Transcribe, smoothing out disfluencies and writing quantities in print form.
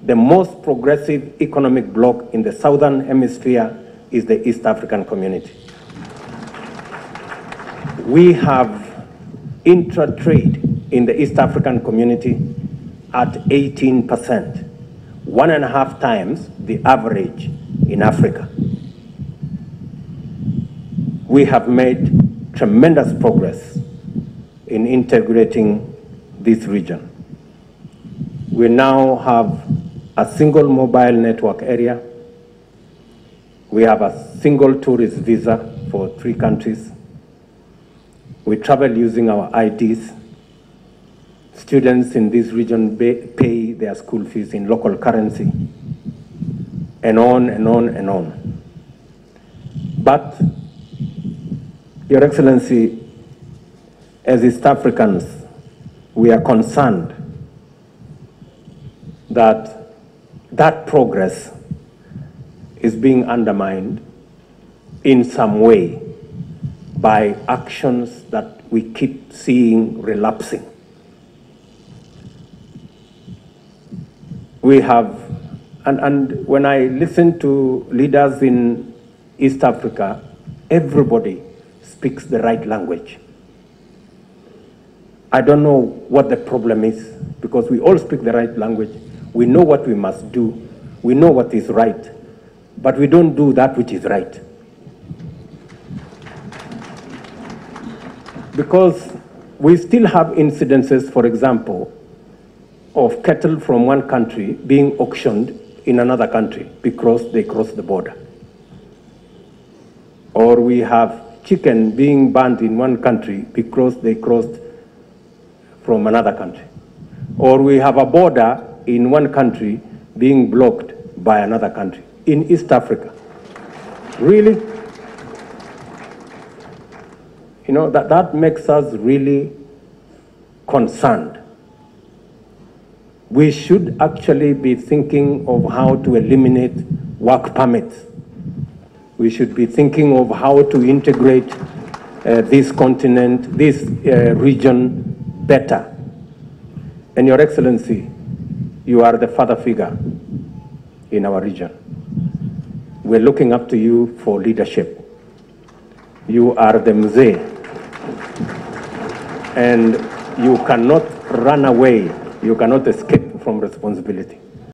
the most progressive economic bloc in the Southern Hemisphere is the East African community. We have intra-trade in the East African community at 18%, 1.5 times the average in Africa. We have made tremendous progress in integrating this region. We now have a single mobile network area. We have a single tourist visa for 3 countries. We travel using our IDs. Students in this region pay their school fees in local currency, and on and on and on. But, Your Excellency, as East Africans, we are concerned that that progress is being undermined in some way by actions that we keep seeing relapsing. We have, and when I listen to leaders in East Africa, everybody speaks the right language. I don't know what the problem is, because we all speak the right language. We know what we must do. We know what is right, but we don't do that which is right. Because we still have incidences, for example, of cattle from one country being auctioned in another country because they cross the border. Or we have chicken being banned in one country because they crossed from another country. Or we have a border in one country being blocked by another country in East Africa. Really? You know, that makes us really concerned. We should actually be thinking of how to eliminate work permits. We should be thinking of how to integrate this continent, this region better. And Your Excellency, you are the father figure in our region. We're looking up to you for leadership. You are the mzee, and you cannot run away, you cannot escape from responsibility.